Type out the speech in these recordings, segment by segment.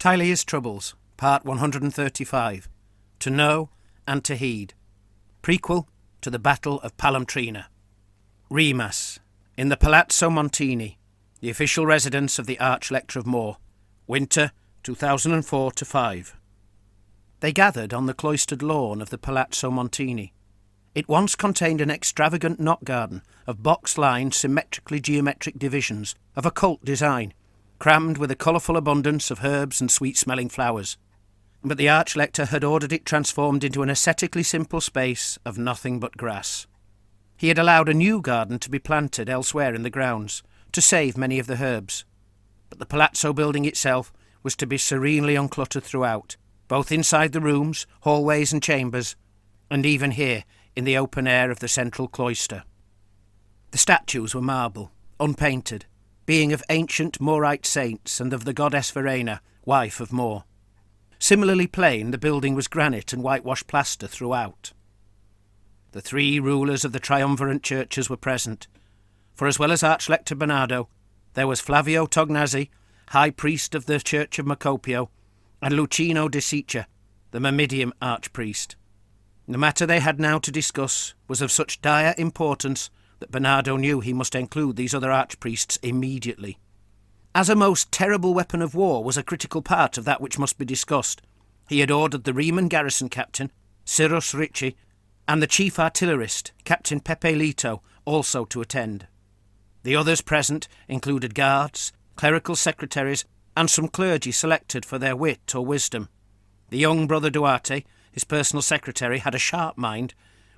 Tilea's Troubles, Part 135. To Know and to Heed. Prequel to the Battle of Palomtrina. Remans, in the Palazzo Montini, the official residence of the Archlector of Moor, winter 2004-5. They gathered on the cloistered lawn of the Palazzo Montini. It once contained an extravagant knot garden of box-lined, symmetrically geometric divisions of occult design, crammed with a colourful abundance of herbs and sweet-smelling flowers. But the Archlector had ordered it transformed into an ascetically simple space of nothing but grass. He had allowed a new garden to be planted elsewhere in the grounds, to save many of the herbs. But the Palazzo building itself was to be serenely uncluttered throughout, both inside the rooms, hallways and chambers, and even here in the open air of the central cloister. The statues were marble, unpainted, being of ancient Moorite saints and of the goddess Verena, wife of Moor. Similarly plain, the building was granite and whitewashed plaster throughout. The three rulers of the triumvirate churches were present, for as well as Archlector Bernardo, there was Flavio Tognazzi, High Priest of the Church of Macopio, and Lucino de Siccia, the Myrmidian Archpriest. The matter they had now to discuss was of such dire importance that Bernardo knew he must include these other archpriests immediately. As a most terrible weapon of war was a critical part of that which must be discussed, he had ordered the Remans garrison captain, Cyrus Ricci, and the chief artillerist, Captain Pepe Lito, also to attend. The others present included guards, clerical secretaries, and some clergy selected for their wit or wisdom. The young brother Duarte, his personal secretary, had a sharp mind,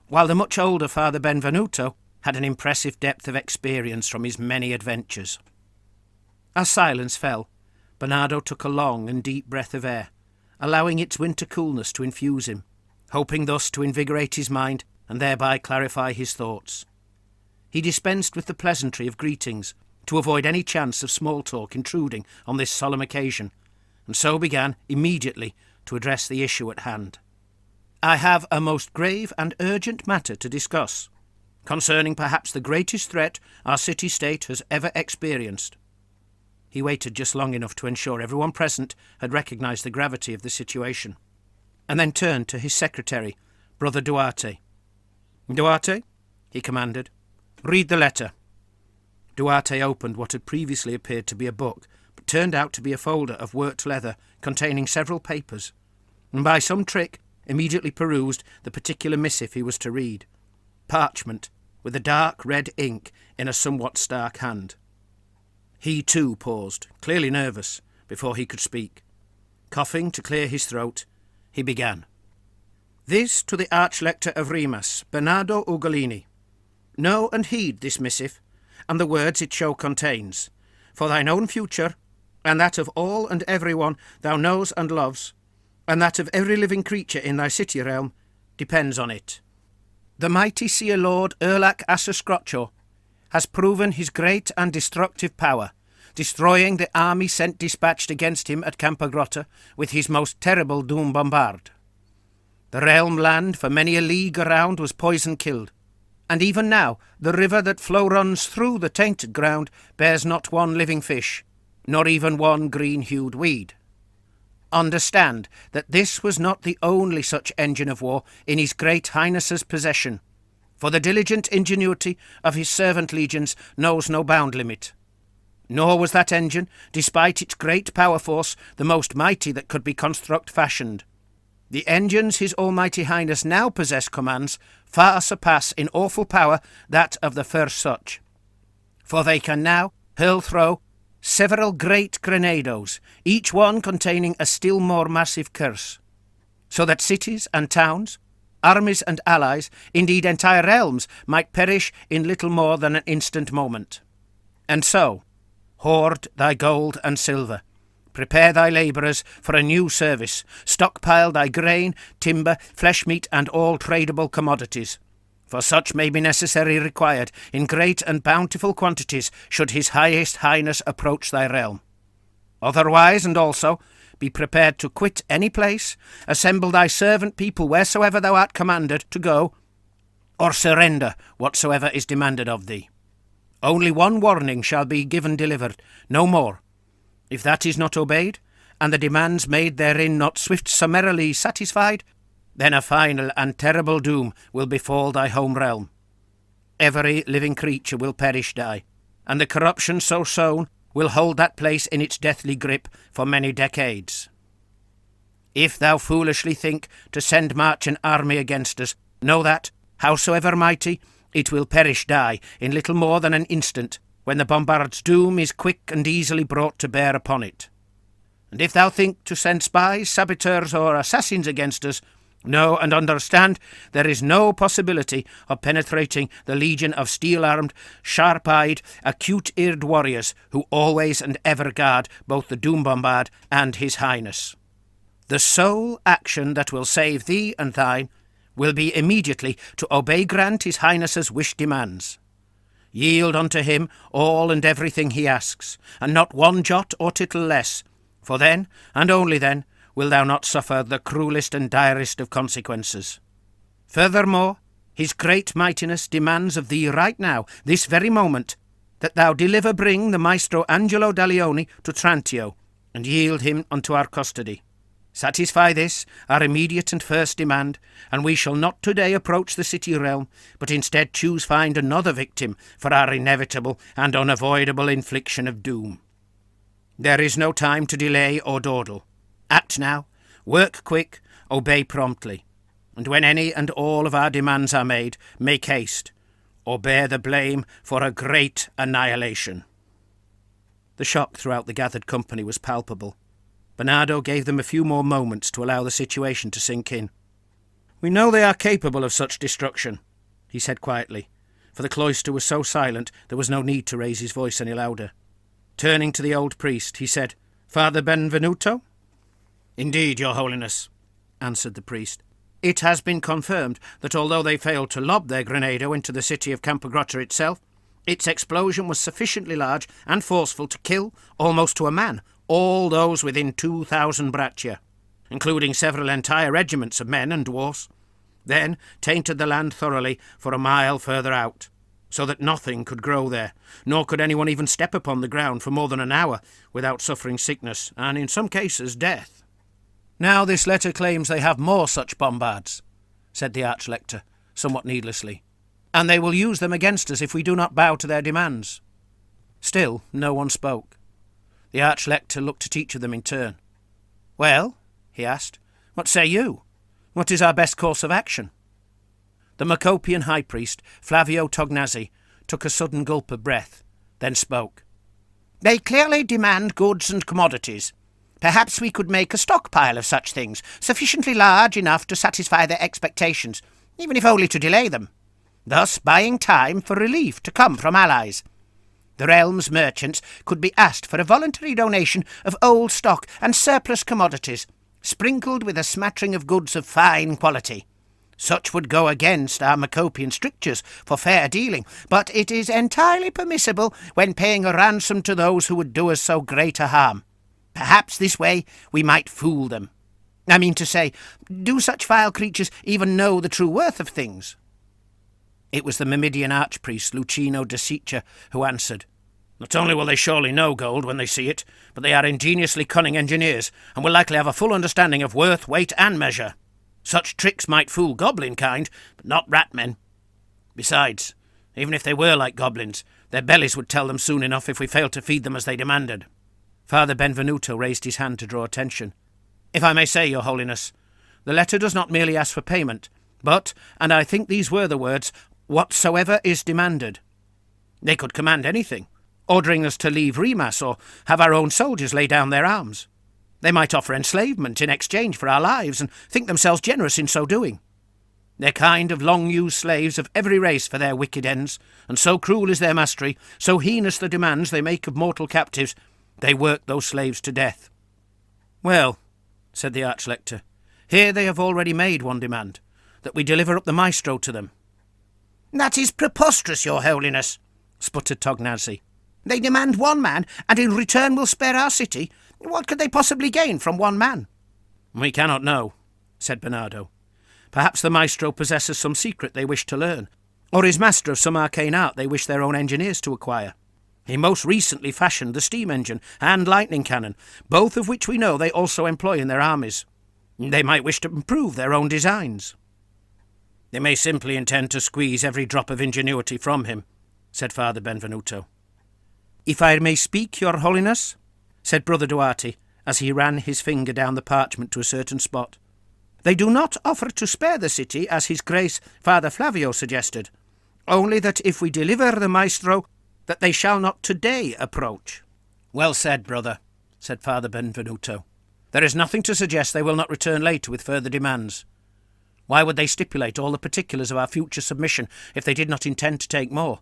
while the much older Father Benvenuto had an impressive depth of experience from his many adventures. As silence fell, Bernardo took a long and deep breath of air, allowing its winter coolness to infuse him, hoping thus to invigorate his mind and thereby clarify his thoughts. He dispensed with the pleasantry of greetings, to avoid any chance of small talk intruding on this solemn occasion, and so began immediately to address the issue at hand. I have a most grave and urgent matter to discuss, concerning perhaps the greatest threat our city-state has ever experienced. He waited just long enough to ensure everyone present had recognised the gravity of the situation, and then turned to his secretary, Brother Duarte. "Duarte," he commanded, "read the letter." Duarte opened what had previously appeared to be a book, but turned out to be a folder of worked leather containing several papers, and by some trick immediately perused the particular missive he was to read. Parchment, with a dark red ink in a somewhat stark hand. He too paused, clearly nervous, before he could speak. Coughing to clear his throat, he began. "This to the Archlector of Remans, Bernardo Ugolini. Know and heed this missive, and the words it show contains, for thine own future, and that of all and every one thou knows and loves, and that of every living creature in thy city realm, depends on it. The mighty Seer Lord Erlach Asser has proven his great and destructive power, destroying the army sent dispatched against him at Campagrotta with his most terrible doom bombard. The realm land for many a league around was poison-killed, and even now the river that flow runs through the tainted ground bears not one living fish, nor even one green-hued weed. Understand that this was not the only such engine of war in his great highness's possession, for the diligent ingenuity of his servant legions knows no bound limit. Nor was that engine, despite its great power force, the most mighty that could be construct fashioned. The engines his almighty highness now commands far surpass in awful power that of the first such. For they can now throw several great grenadoes, each one containing a still more massive curse, so that cities and towns, armies and allies, indeed entire realms, might perish in little more than an instant moment. And so, hoard thy gold and silver, prepare thy labourers for a new service, stockpile thy grain, timber, flesh meat, and all tradable commodities, for such may be necessarily required in great and bountiful quantities should his highest highness approach thy realm. Otherwise, and also, be prepared to quit any place, assemble thy servant people wheresoever thou art commanded to go, or surrender whatsoever is demanded of thee. Only one warning shall be delivered, no more. If that is not obeyed, and the demands made therein not swift summarily satisfied, then a final and terrible doom will befall thy home realm. Every living creature will perish die, and the corruption so sown will hold that place in its deathly grip for many decades. If thou foolishly think to send march an army against us, know that, howsoever mighty, it will perish die in little more than an instant, when the bombard's doom is quick and easily brought to bear upon it. And if thou think to send spies, saboteurs, or assassins against us, know and understand there is no possibility of penetrating the legion of steel-armed, sharp-eyed, acute-eared warriors who always and ever guard both the Doom Bombard and His Highness. The sole action that will save thee and thine will be immediately to obey grant His Highness's wish demands. Yield unto him all and everything he asks, and not one jot or tittle less, for then, and only then, will thou not suffer the cruelest and direst of consequences. Furthermore, his great mightiness demands of thee right now, this very moment, that thou bring the Maestro Angelo d'Alione to Trantio, and yield him unto our custody. Satisfy this, our immediate and first demand, and we shall not today approach the city realm, but instead choose find another victim for our inevitable and unavoidable infliction of doom. There is no time to delay or dawdle. Act now, work quick, obey promptly, and when any and all of our demands are made, make haste, or bear the blame for a great annihilation. The shock throughout the gathered company was palpable. Bernardo gave them a few more moments to allow the situation to sink in. "We know they are capable of such destruction," he said quietly, for the cloister was so silent there was no need to raise his voice any louder. Turning to the old priest, he said, "Father Benvenuto?" "Indeed, Your Holiness," answered the priest. "It has been confirmed that although they failed to lob their grenado into the city of Campagrotta itself, its explosion was sufficiently large and forceful to kill, almost to a man, all those within 2,000 braccia, including several entire regiments of men and dwarfs, then tainted the land thoroughly for a mile further out, so that nothing could grow there, nor could anyone even step upon the ground for more than an hour without suffering sickness, and in some cases death. Now this letter claims they have more such bombards," said the Archlector, somewhat needlessly, "and they will use them against us if we do not bow to their demands." Still no one spoke. The Archlector looked at each of them in turn. "Well," he asked, "what say you? What is our best course of action?" The Macopian High Priest, Flavio Tognazzi, took a sudden gulp of breath, then spoke. "They clearly demand goods and commodities. Perhaps we could make a stockpile of such things, sufficiently large enough to satisfy their expectations, even if only to delay them, thus buying time for relief to come from allies. The realm's merchants could be asked for a voluntary donation of old stock and surplus commodities, sprinkled with a smattering of goods of fine quality. Such would go against our Macopian strictures for fair dealing, but it is entirely permissible when paying a ransom to those who would do us so great a harm. Perhaps this way we might fool them. I mean to say, do such vile creatures even know the true worth of things?" It was the Mimidian archpriest Lucino de Siccia who answered. "Not only will they surely know gold when they see it, but they are ingeniously cunning engineers, and will likely have a full understanding of worth, weight, and measure. Such tricks might fool goblin kind, but not rat men. Besides, even if they were like goblins, their bellies would tell them soon enough if we failed to feed them as they demanded." Father Benvenuto raised his hand to draw attention. "If I may say, Your Holiness, the letter does not merely ask for payment, but, and I think these were the words, whatsoever is demanded. They could command anything, ordering us to leave Remans or have our own soldiers lay down their arms. They might offer enslavement in exchange for our lives and think themselves generous in so doing. They're kind of long-used slaves of every race for their wicked ends, and so cruel is their mastery, so heinous the demands they make of mortal captives, they work those slaves to death." "Well," said the Archlector, "here they have already made one demand, that we deliver up the Maestro to them." "That is preposterous, Your Holiness," sputtered Tognazzi. "They demand one man, and in return will spare our city. What could they possibly gain from one man?" "We cannot know," said Bernardo. "Perhaps the Maestro possesses some secret they wish to learn, or is master of some arcane art they wish their own engineers to acquire. He most recently fashioned the steam engine and lightning cannon, both of which we know they also employ in their armies. They might wish to improve their own designs. They may simply intend to squeeze every drop of ingenuity from him, said Father Benvenuto. If I may speak, Your Holiness, said Brother Duarte, as he ran his finger down the parchment to a certain spot. They do not offer to spare the city, as His Grace Father Flavio suggested, only that if we deliver the maestro, that they shall not today approach. Well said, brother, said Father Benvenuto. There is nothing to suggest they will not return later with further demands. Why would they stipulate all the particulars of our future submission if they did not intend to take more?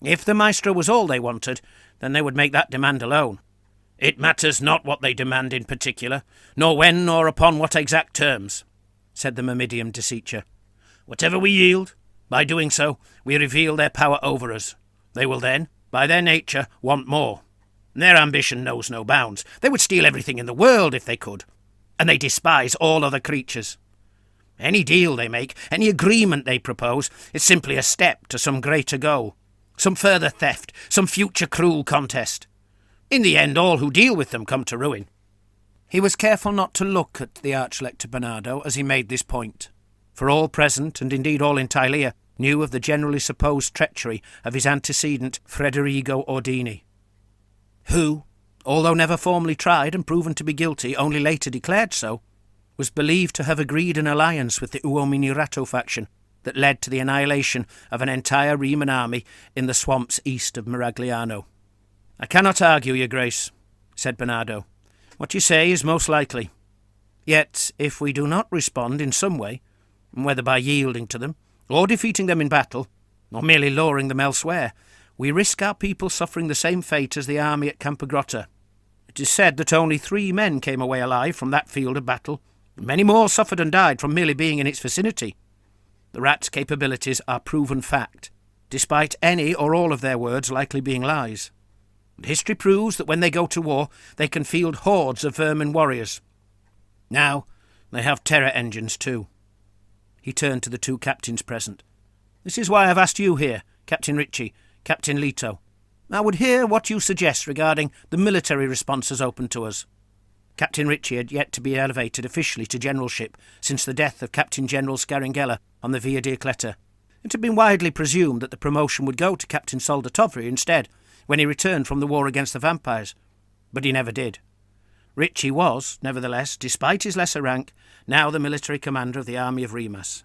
If the maestro was all they wanted, then they would make that demand alone. It matters not what they demand in particular, nor when nor upon what exact terms, said the Myrmidian Deceacher. Whatever we yield, by doing so, we reveal their power over us. They will then, by their nature, want more. Their ambition knows no bounds. They would steal everything in the world if they could, and they despise all other creatures. Any deal they make, any agreement they propose, is simply a step to some greater goal, some further theft, some future cruel contest. In the end, all who deal with them come to ruin. He was careful not to look at the Archlector Bernardo as he made this point, for all present, and indeed all in Tilea, knew of the generally supposed treachery of his antecedent Federigo Ordini, who, although never formally tried and proven to be guilty, only later declared so, was believed to have agreed an alliance with the Uomini-Ratto faction that led to the annihilation of an entire Reman army in the swamps east of Miragliano. I cannot argue, Your Grace, said Bernardo. What you say is most likely. Yet, if we do not respond in some way, whether by yielding to them, or defeating them in battle, or merely luring them elsewhere, we risk our people suffering the same fate as the army at Campagrotta. It is said that only 3 men came away alive from that field of battle, and many more suffered and died from merely being in its vicinity. The rats' capabilities are proven fact, despite any or all of their words likely being lies. And history proves that when they go to war, they can field hordes of vermin warriors. Now, they have terror engines too. He turned to the 2 captains present. This is why I've asked you here, Captain Ritchie, Captain Leto. I would hear what you suggest regarding the military responses open to us. Captain Ritchie had yet to be elevated officially to generalship since the death of Captain General Scaringella on the Via Diacletta. It had been widely presumed that the promotion would go to Captain Soldatovri instead, when he returned from the war against the vampires, but he never did. Ritchie was, nevertheless, despite his lesser rank, now the military commander of the army of Remas.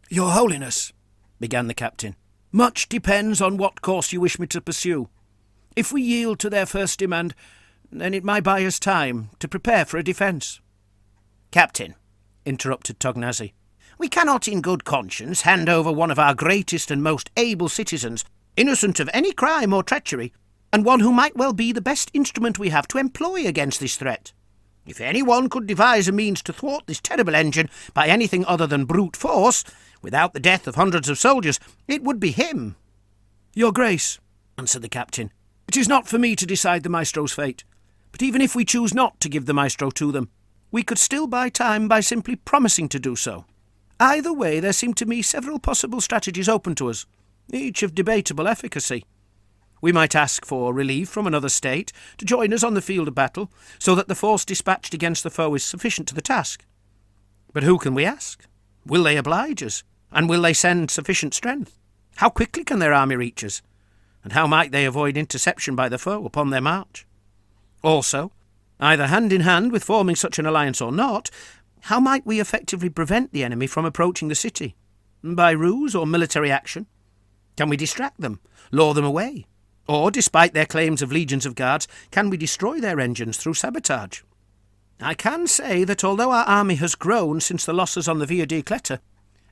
Your Holiness, began the captain, much depends on what course you wish me to pursue. If we yield to their first demand, then it might buy us time to prepare for a defence. Captain, interrupted Tognazzi, we cannot in good conscience hand over one of our greatest and most able citizens, innocent of any crime or treachery, and one who might well be the best instrument we have to employ against this threat. If anyone could devise a means to thwart this terrible engine by anything other than brute force, without the death of hundreds of soldiers, it would be him. Your Grace, answered the captain, it is not for me to decide the maestro's fate, but even if we choose not to give the maestro to them, we could still buy time by simply promising to do so. Either way, there seem to me several possible strategies open to us, each of debatable efficacy. We might ask for relief from another state to join us on the field of battle, so that the force dispatched against the foe is sufficient to the task. But who can we ask? Will they oblige us? And will they send sufficient strength? How quickly can their army reach us? And how might they avoid interception by the foe upon their march? Also, either hand in hand with forming such an alliance or not, how might we effectively prevent the enemy from approaching the city? By ruse or military action? Can we distract them, lure them away? Or, despite their claims of legions of guards, can we destroy their engines through sabotage? I can say that although our army has grown since the losses on the Via Diacletta,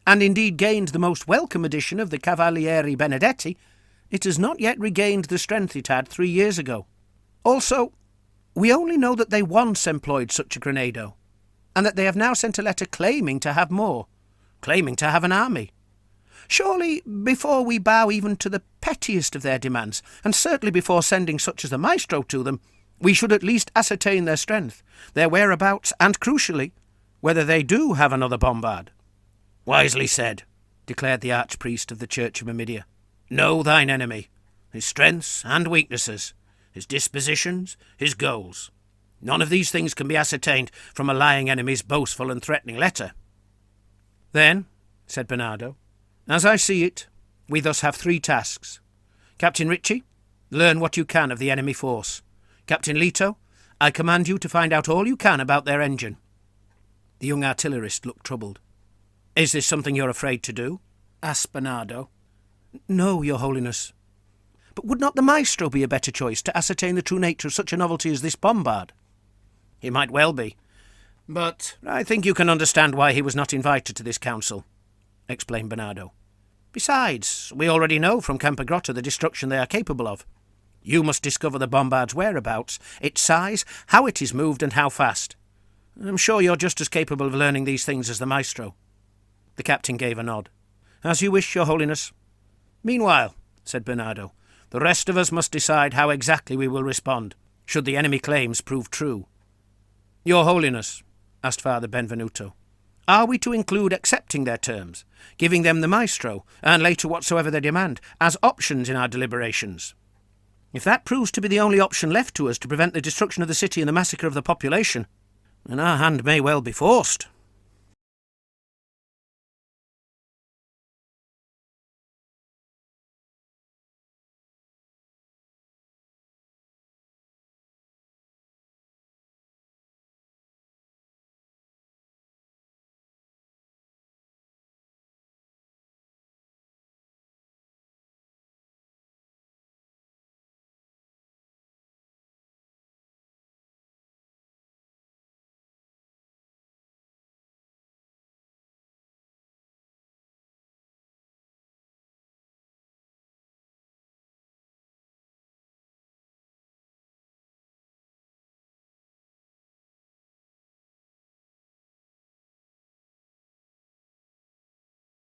and indeed gained the most welcome addition of the Cavalieri Benedetti, it has not yet regained the strength it had 3 years ago. Also, we only know that they once employed such a grenado, and that they have now sent a letter claiming to have more, claiming to have an army. Surely, before we bow even to the pettiest of their demands, and certainly before sending such as the maestro to them, we should at least ascertain their strength, their whereabouts, and, crucially, whether they do have another bombard. Wisely said, declared the archpriest of the Church of Myrmidia. Know thine enemy. his strengths and weaknesses, his dispositions, his goals. None of these things can be ascertained from a lying enemy's boastful and threatening letter." "Then," said Bernardo, "as I see it, we thus have 3 tasks. Captain Ritchie, learn what you can of the enemy force. Captain Leto, I command you to find out all you can about their engine." The young artillerist looked troubled. "Is this something you're afraid to do?" asked Bernardo. "No, Your Holiness. But would not the Maestro be a better choice to ascertain the true nature of such a novelty as this bombard?" "He might well be. But I think you can understand why he was not invited to this council," explained Bernardo. "Besides, we already know from Campagrotta the destruction they are capable of. You must discover the bombard's whereabouts, its size, how it is moved, and how fast. I'm sure you're just as capable of learning these things as the Maestro." The captain gave a nod. "As you wish, Your Holiness." "Meanwhile," said Bernardo, "the rest of us must decide how exactly we will respond, should the enemy claims prove true." "Your Holiness," asked Father Benvenuto, "are we to include accepting their terms, giving them the Maestro, and later whatsoever they demand, as options in our deliberations? If that proves to be the only option left to us to prevent the destruction of the city and the massacre of the population, then our hand may well be forced."